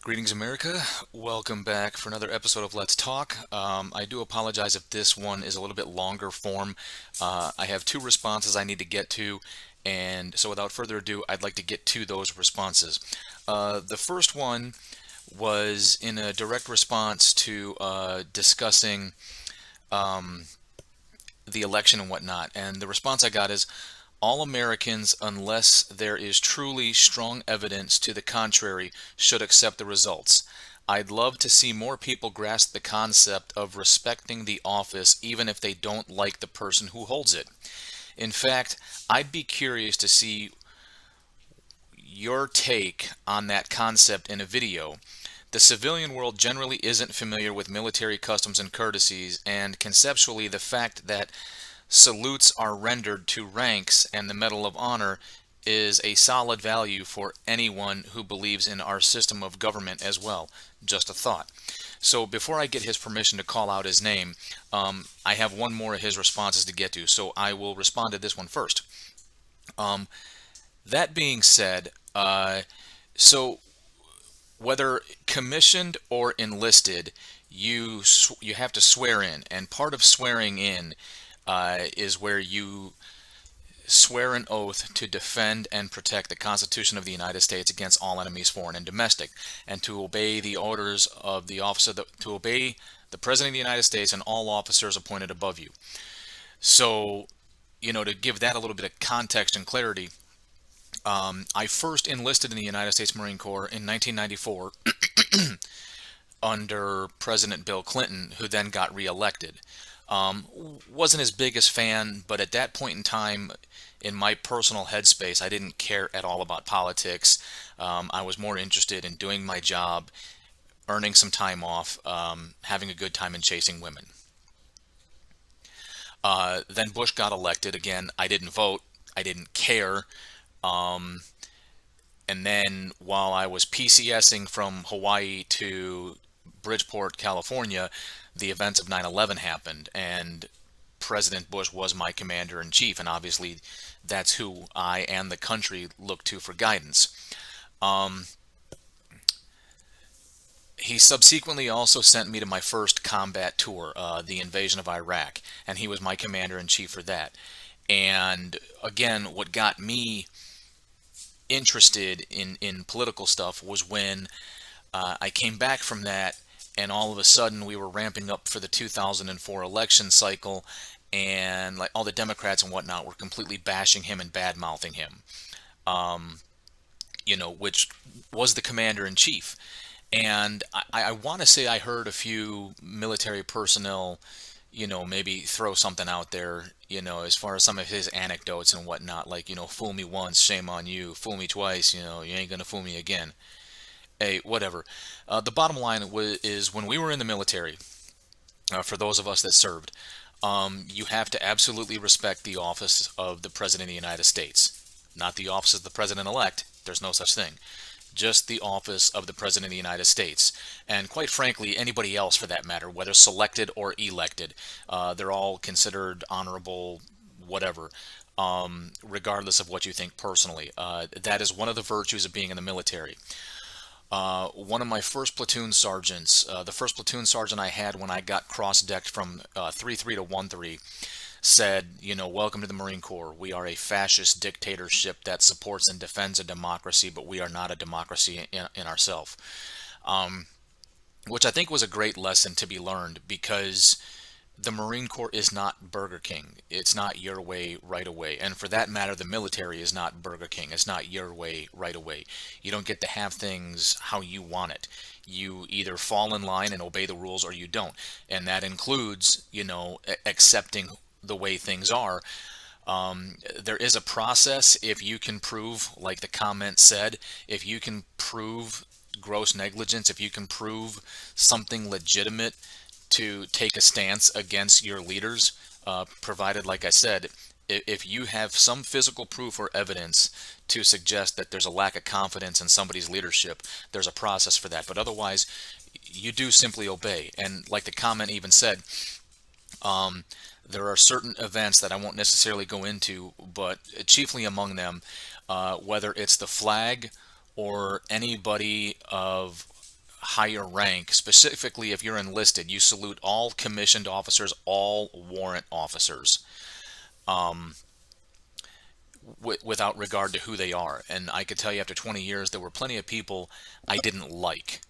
Greetings, America. Welcome back for another episode of Let's Talk. I do apologize if this one is a little bit longer form. I have two responses I need to get to, and so without further ado, I'd like to get to those responses. The first one was in a direct response to discussing the election and whatnot, and the response I got is all Americans, unless there is truly strong evidence to the contrary, should accept the results. I'd love to see more people grasp the concept of respecting the office even if they don't like the person who holds it. In fact, I'd be curious to see your take on that concept in a video. The civilian world generally isn't familiar with military customs and courtesies, and conceptually, the fact that salutes are rendered to ranks and the Medal of Honor is a solid value for anyone who believes in our system of government as well. Just a thought. So before I get his permission to call out his name, I have one more of his responses to get to, so I will respond to this one first. That being said, so whether commissioned or enlisted, you have to swear in, and part of swearing in is where you swear an oath to defend and protect the Constitution of the United States against all enemies, foreign and domestic, and to obey the orders of the officer, to obey the President of the United States and all officers appointed above you. So, to give that a little bit of context and clarity, I first enlisted in the United States Marine Corps in 1994 under President Bill Clinton, who then got reelected. Wasn't his biggest fan, but at that point in time, in my personal headspace, I didn't care at all about politics. I was more interested in doing my job, earning some time off, having a good time, and chasing women. Then Bush got elected. Again, I didn't vote. I didn't care. And then while I was PCSing from Hawaii to Bridgeport, California, the events of 9/11 happened, and President Bush was my commander in chief, and obviously that's who I and the country look to for guidance. Um, he subsequently also sent me to my first combat tour, the invasion of Iraq, and he was my commander in chief for that. And again, what got me interested in political stuff was when I came back from that, and all of a sudden we were ramping up for the 2004 election cycle, and like all the Democrats and whatnot were completely bashing him and bad mouthing him, which was the commander in chief. And I want to say I heard a few military personnel, maybe throw something out there, as far as some of his anecdotes and whatnot, like, fool me once, shame on you, fool me twice, you ain't gonna fool me again. Hey, whatever. The bottom line is when we were in the military, for those of us that served, you have to absolutely respect the office of the President of the United States. Not the office of the President-elect. There's no such thing. Just the office of the President of the United States. And quite frankly, anybody else for that matter, whether selected or elected, they're all considered honorable, whatever, regardless of what you think personally. That is one of the virtues of being in the military. One of my first platoon sergeants, the first platoon sergeant I had when I got cross-decked from 3-3 to 1-3, said, welcome to the Marine Corps. We are a fascist dictatorship that supports and defends a democracy, but we are not a democracy in ourselves. Which I think was a great lesson to be learned, because the Marine Corps is not Burger King. It's not your way right away. And for that matter, the military is not Burger King. It's not your way right away. You don't get to have things how you want it. You either fall in line and obey the rules, or you don't. And that includes, accepting the way things are. There is a process if you can prove, like the comment said, if you can prove gross negligence, if you can prove something legitimate to take a stance against your leaders, provided, like I said, if you have some physical proof or evidence to suggest that there's a lack of confidence in somebody's leadership, there's a process for that. But otherwise, you do simply obey. And like the comment even said, there are certain events that I won't necessarily go into, but chiefly among them, whether it's the flag or anybody of higher rank, specifically if you're enlisted, you salute all commissioned officers, all warrant officers, without regard to who they are. And I could tell you after 20 years, there were plenty of people I didn't like,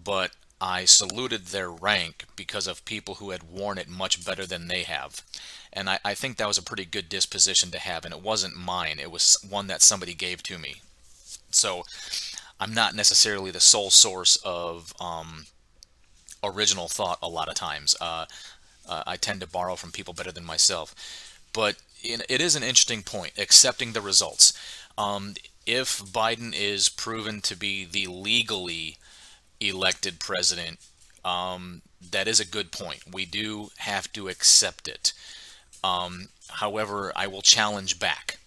but I saluted their rank because of people who had worn it much better than they have. And I think that was a pretty good disposition to have, and it wasn't mine. It was one that somebody gave to me. So I'm not necessarily the sole source of original thought a lot of times. I tend to borrow from people better than myself. But it is an interesting point, accepting the results. If Biden is proven to be the legally elected president, that is a good point. We do have to accept it. However, I will challenge back,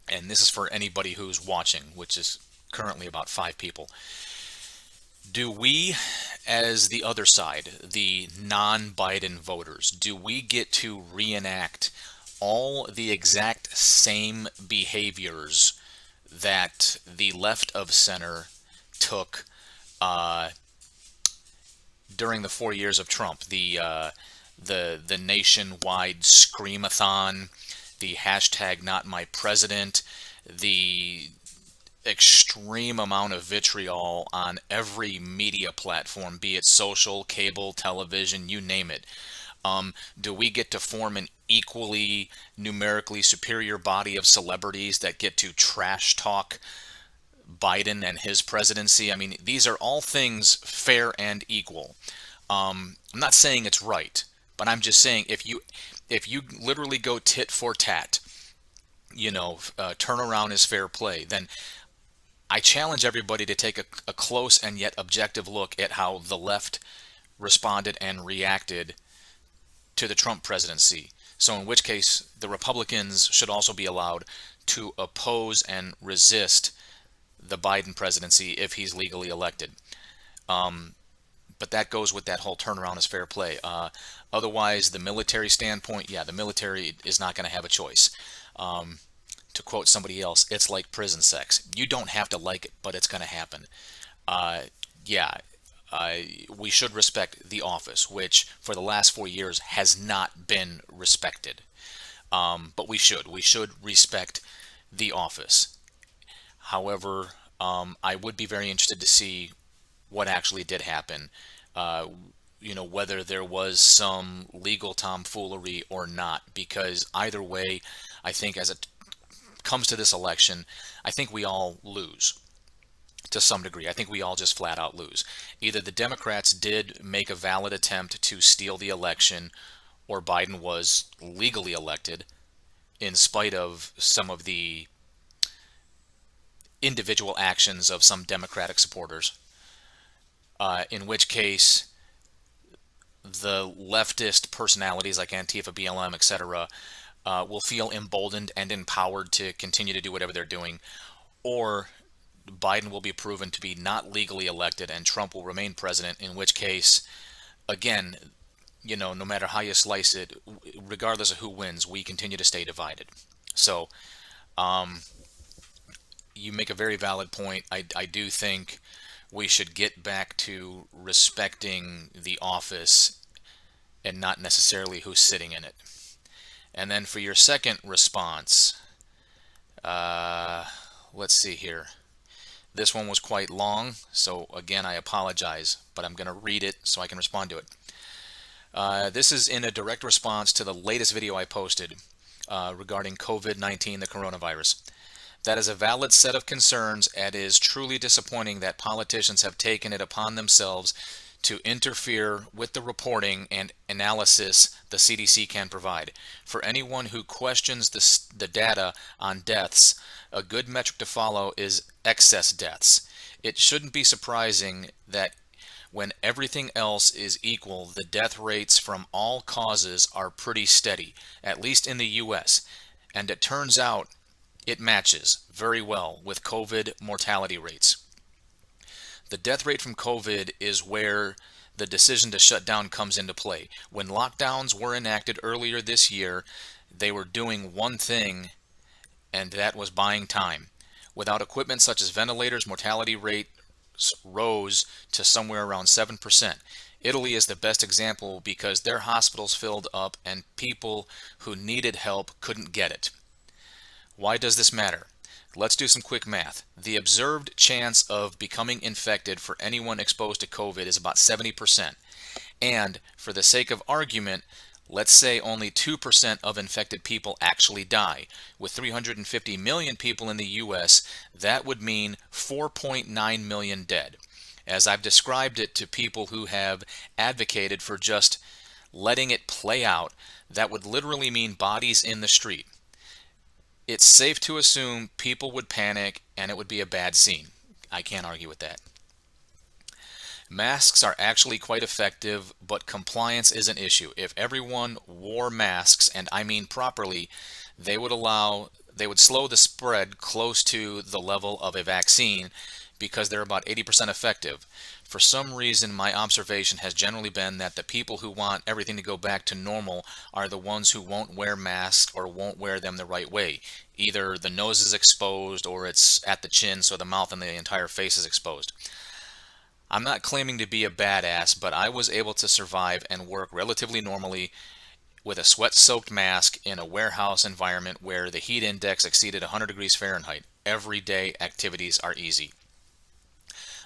and this is for anybody who's watching, which is currently about 5 people. Do we, as the other side, the non-Biden voters, do we get to reenact all the exact same behaviors that the left of center took during the 4 years of Trump? The nationwide screamathon, the hashtag not my president, the extreme amount of vitriol on every media platform, be it social, cable, television, you name it. Do we get to form an equally numerically superior body of celebrities that get to trash talk Biden and his presidency? I mean, these are all things fair and equal. I'm not saying it's right, but I'm just saying if you literally go tit for tat, turnaround is fair play, then I challenge everybody to take a close and yet objective look at how the left responded and reacted to the Trump presidency. So in which case, the Republicans should also be allowed to oppose and resist the Biden presidency if he's legally elected. But that goes with that whole turnaround is fair play. Otherwise, the military standpoint, yeah, the military is not going to have a choice. To quote somebody else, it's like prison sex. You don't have to like it, but it's going to happen. Yeah, we should respect the office, which for the last 4 years has not been respected. But we should. We should respect the office. However, I would be very interested to see what actually did happen. Whether there was some legal tomfoolery or not, because either way, I think as it comes to this election, I think we all lose to some degree. I think we all just flat out lose. Either the Democrats did make a valid attempt to steal the election, or Biden was legally elected in spite of some of the individual actions of some Democratic supporters. In which case, the leftist personalities like Antifa, BLM, etc., will feel emboldened and empowered to continue to do whatever they're doing, or Biden will be proven to be not legally elected and Trump will remain president, in which case, again, no matter how you slice it, regardless of who wins, we continue to stay divided. So, you make a very valid point. I do think we should get back to respecting the office and not necessarily who's sitting in it. And then for your second response, let's see here. This one was quite long, so again, I apologize, but I'm going to read it so I can respond to it. This is in a direct response to the latest video I posted regarding COVID-19, the coronavirus. That is a valid set of concerns, and it is truly disappointing that politicians have taken it upon themselves to interfere with the reporting and analysis the CDC can provide. For anyone who questions the data on deaths, a good metric to follow is excess deaths. It shouldn't be surprising that when everything else is equal, the death rates from all causes are pretty steady, at least in the US. And it turns out it matches very well with COVID mortality rates. The death rate from COVID is where the decision to shut down comes into play. When lockdowns were enacted earlier this year, they were doing one thing, and that was buying time. Without equipment such as ventilators, mortality rate rose to somewhere around 7%. Italy is the best example because their hospitals filled up and people who needed help couldn't get it. Why does this matter? Let's do some quick math. The observed chance of becoming infected for anyone exposed to COVID is about 70%. And for the sake of argument, let's say only 2% of infected people actually die. With 350 million people in the US, that would mean 4.9 million dead. As I've described it to people who have advocated for just letting it play out, that would literally mean bodies in the street. It's safe to assume people would panic and it would be a bad scene. I can't argue with that. Masks are actually quite effective, but compliance is an issue. If everyone wore masks, and I mean properly, they would slow the spread close to the level of a vaccine because they're about 80% effective. For some reason, my observation has generally been that the people who want everything to go back to normal are the ones who won't wear masks or won't wear them the right way. Either the nose is exposed or it's at the chin, so the mouth and the entire face is exposed. I'm not claiming to be a badass, but I was able to survive and work relatively normally with a sweat-soaked mask in a warehouse environment where the heat index exceeded 100 degrees Fahrenheit. Everyday activities are easy.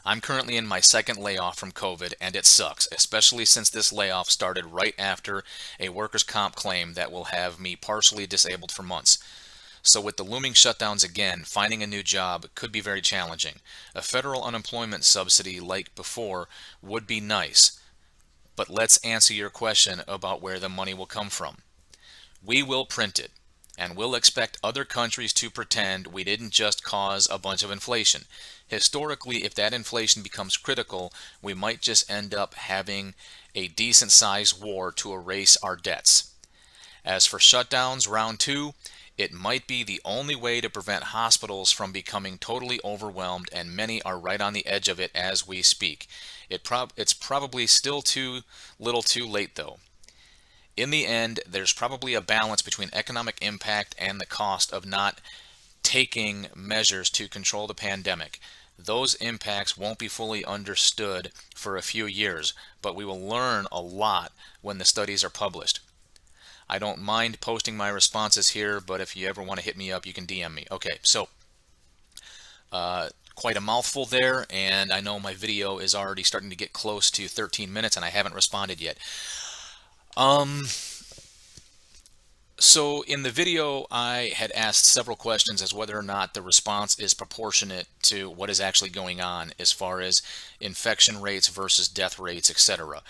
I'm currently in my second layoff from COVID, and it sucks, especially since this layoff started right after a workers' comp claim that will have me partially disabled for months. So with the looming shutdowns again, finding a new job could be very challenging. A federal unemployment subsidy like before would be nice, but let's answer your question about where the money will come from. We will print it, and we'll expect other countries to pretend we didn't just cause a bunch of inflation. Historically, if that inflation becomes critical, we might just end up having a decent-sized war to erase our debts. As for shutdowns, round two, it might be the only way to prevent hospitals from becoming totally overwhelmed, and many are right on the edge of it as we speak. It's probably still too little too late though. In the end, there's probably a balance between economic impact and the cost of not taking measures to control the pandemic. Those impacts won't be fully understood for a few years, but we will learn a lot when the studies are published. I don't mind posting my responses here, but if you ever want to hit me up, you can DM me. Okay, so quite a mouthful there, and I know my video is already starting to get close to 13 minutes, and I haven't responded yet. So in the video, I had asked several questions as whether or not the response is proportionate to what is actually going on as far as infection rates versus death rates, etc.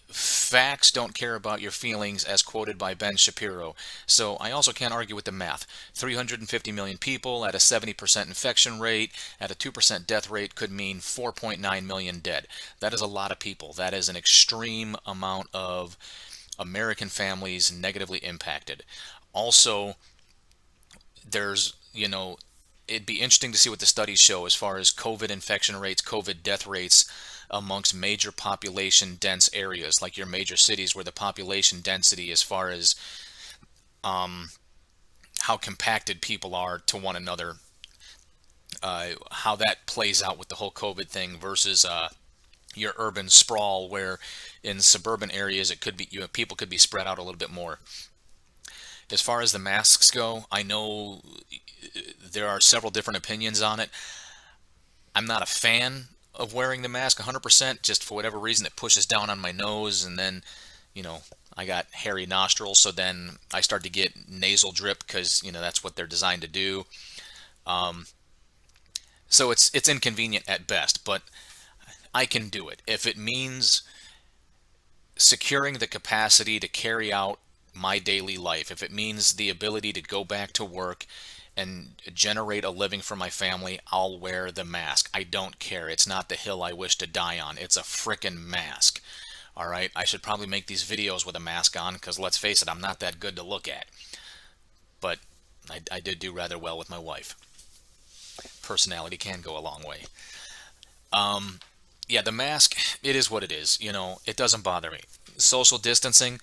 Facts don't care about your feelings, as quoted by Ben Shapiro. So I also can't argue with the math. 350 million people at a 70% infection rate at a 2% death rate could mean 4.9 million dead. That is a lot of people. That is an extreme amount of American families negatively impacted. Also, it'd be interesting to see what the studies show as far as COVID infection rates, COVID death rates amongst major population dense areas like your major cities, where the population density as far as how compacted people are to one another, how that plays out with the whole COVID thing versus your urban sprawl, where in suburban areas it could be people could be spread out a little bit more. As far as the masks go, I know there are several different opinions on it. I'm not a fan of wearing the mask 100%, just for whatever reason it pushes down on my nose, and then I got hairy nostrils, so then I start to get nasal drip because that's what they're designed to do. So it's inconvenient at best, but I can do it if it means securing the capacity to carry out my daily life. If it means the ability to go back to work and generate a living for my family, I'll wear the mask. I don't care. It's not the hill I wish to die on. It's a frickin' mask. All right, I should probably make these videos with a mask on because let's face it, I'm not that good to look at. But I did do rather well with my wife. Personality can go a long way. Yeah, the mask, it is what it is. It doesn't bother me. Social distancing,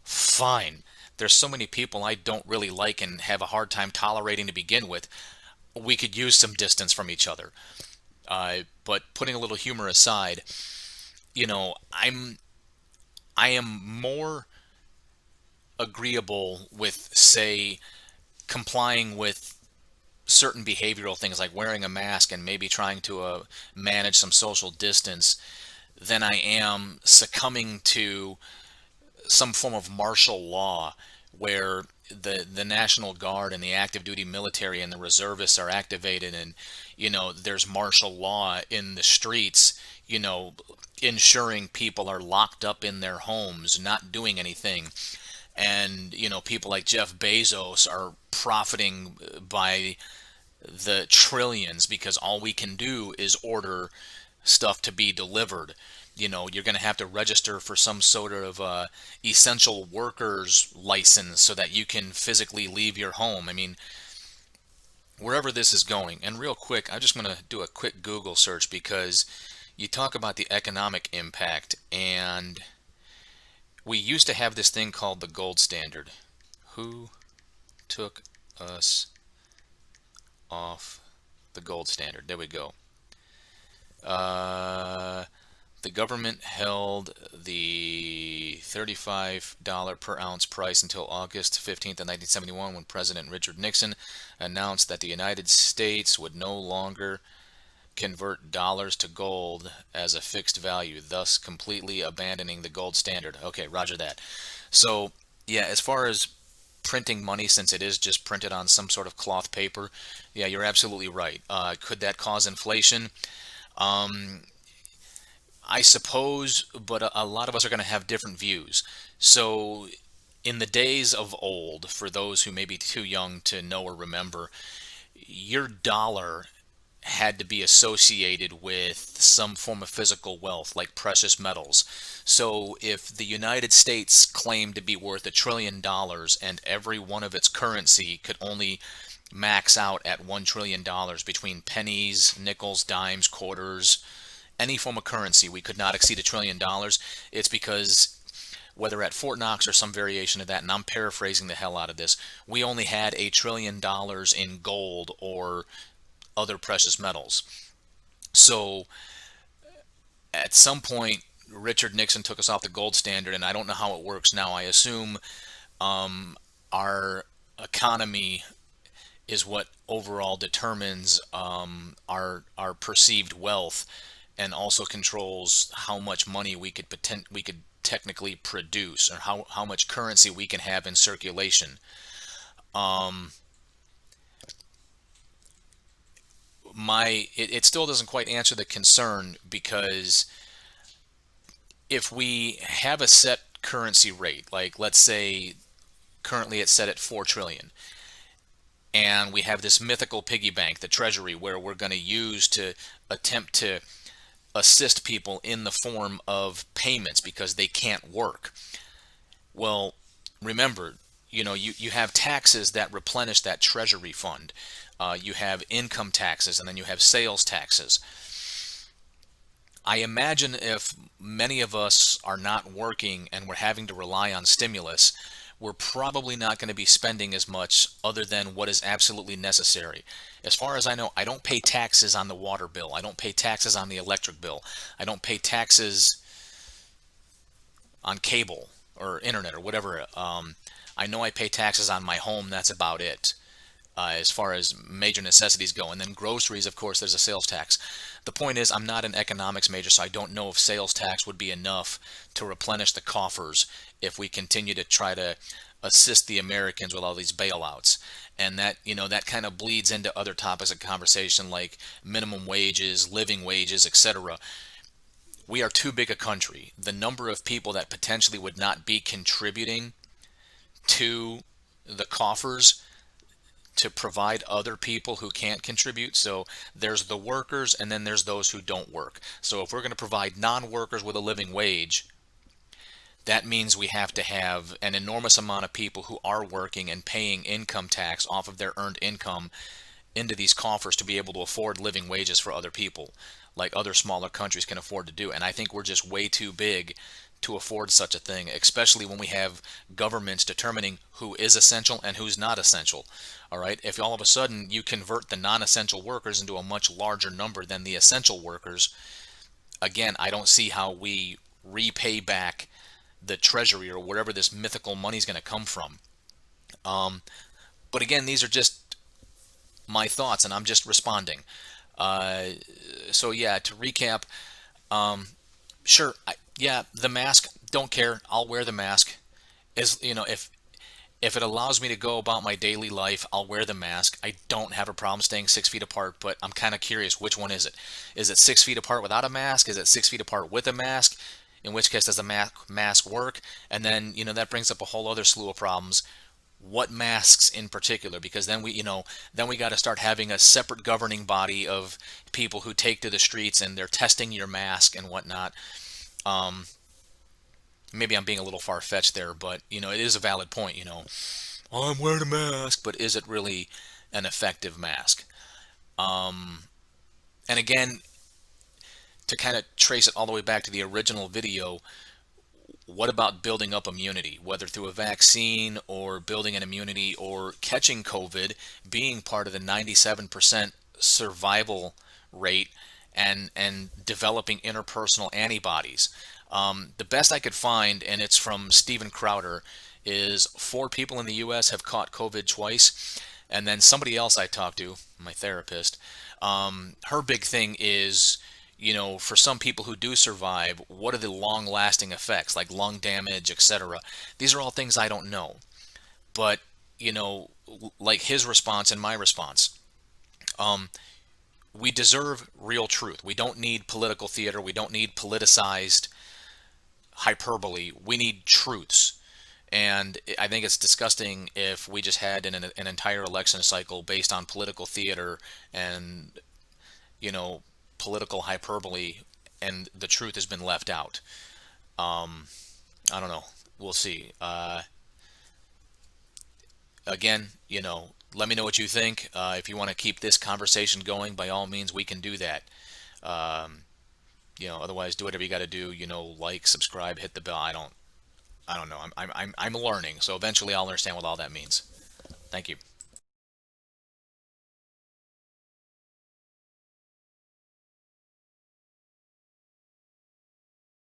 fine. There's so many people I don't really like and have a hard time tolerating to begin with. We could use some distance from each other. But putting a little humor aside, you know, I am more agreeable with, say, complying with certain behavioral things like wearing a mask and maybe trying to manage some social distance than I am succumbing to some form of martial law where the National Guard and the active duty military and the reservists are activated, and there's martial law in the streets, ensuring people are locked up in their homes not doing anything. And people like Jeff Bezos are profiting by the trillions because all we can do is order stuff to be delivered. You're going to have to register for some sort of essential workers license so that you can physically leave your home. I mean, wherever this is going. And real quick, I'm just going to do a quick Google search because you talk about the economic impact, and we used to have this thing called the gold standard. Who took us off the gold standard? There we go. The government held the $35 per ounce price until August 15th of 1971, when President Richard Nixon announced that the United States would no longer convert dollars to gold as a fixed value, thus completely abandoning the gold standard. Okay, roger that. So, yeah, as far as printing money, since it is just printed on some sort of cloth paper, yeah, you're absolutely right. Could that cause inflation? I suppose, but a lot of us are going to have different views. So, in the days of old, for those who may be too young to know or remember, your dollar had to be associated with some form of physical wealth, like precious metals. So, if the United States claimed to be worth $1 trillion and every one of its currency could only max out at $1 trillion between pennies, nickels, dimes, quarters, any form of currency, we could not exceed $1 trillion. It's because whether at Fort Knox or some variation of that, and I'm paraphrasing the hell out of this, we only had $1 trillion in gold or other precious metals. So at some point, Richard Nixon took us off the gold standard, and I don't know how it works now. I assume our economy is what overall determines our perceived wealth, and also controls how much money we could technically produce, or how much currency we can have in circulation. Um, it still doesn't quite answer the concern, because if we have a set currency rate, like let's say currently it's set at 4 trillion, and we have this mythical piggy bank, the treasury, where we're going to use to attempt to assist people in the form of payments because they can't work. Well, remember, you have taxes that replenish that treasury fund. You have income taxes, and then you have sales taxes. I imagine if many of us are not working and we're having to rely on stimulus, we're probably not going to be spending as much other than what is absolutely necessary. As far as I know, I don't pay taxes on the water bill. I don't pay taxes on the electric bill. I don't pay taxes on cable or internet or whatever. I know I pay taxes on my home. That's about it, as far as major necessities go. And then groceries, of course, there's a sales tax. The point is, I'm not an economics major, so I don't know if sales tax would be enough to replenish the coffers if we continue to try to assist the Americans with all these bailouts. And that kind of bleeds into other topics of conversation like minimum wages, living wages, etc. We are too big a country. The number of people that potentially would not be contributing to the coffers to provide other people who can't contribute. So there's the workers, and then there's those who don't work. So if we're going to provide non-workers with a living wage, that means we have to have an enormous amount of people who are working and paying income tax off of their earned income into these coffers to be able to afford living wages for other people, like other smaller countries can afford to do. And I think we're just way too big to afford such a thing, especially when we have governments determining who is essential and who's not essential. All right. If all of a sudden you convert the non essential workers into a much larger number than the essential workers, again, I don't see how we repay back the treasury or wherever this mythical money is going to come from. But again, these are just my thoughts and I'm just responding. Uh, so, yeah, to recap, sure, yeah, the mask, don't care. I'll wear the mask. As you know, if it allows me to go about my daily life, I'll wear the mask. I don't have a problem staying 6 feet apart, but I'm kind of curious, which one is it? Is it 6 feet apart without a mask? Is it 6 feet apart with a mask? In which case, does the mask work? And then, that brings up a whole other slew of problems. What masks in particular? Because then we got to start having a separate governing body of people who take to the streets and they're testing your mask and whatnot. Um, Maybe I'm being a little far fetched there, but it is a valid point. I'm wearing a mask, but is it really an effective mask? And again, to kind of trace it all the way back to the original video, what about building up immunity, whether through a vaccine or building an immunity or catching COVID, being part of the 97% survival rate and developing interpersonal antibodies? The best I could find, and it's from Steven Crowder, is 4 people in the U.S. have caught COVID twice. And then somebody else I talked to, my therapist, her big thing is, for some people who do survive, what are the long lasting effects, like lung damage, etc.? These are all things I don't know. But, like his response and my response, we deserve real truth. We don't need political theater. We don't need politicized hyperbole. We need truths. And I think it's disgusting if we just had an entire election cycle based on political theater and, you know, political hyperbole, and the truth has been left out. I don't know. We'll see. Again, let me know what you think. If you want to keep this conversation going, by all means, we can do that. Um, Otherwise, do whatever you got to do. Like, subscribe, hit the bell. I don't know. I'm learning, so eventually I'll understand what all that means. Thank you.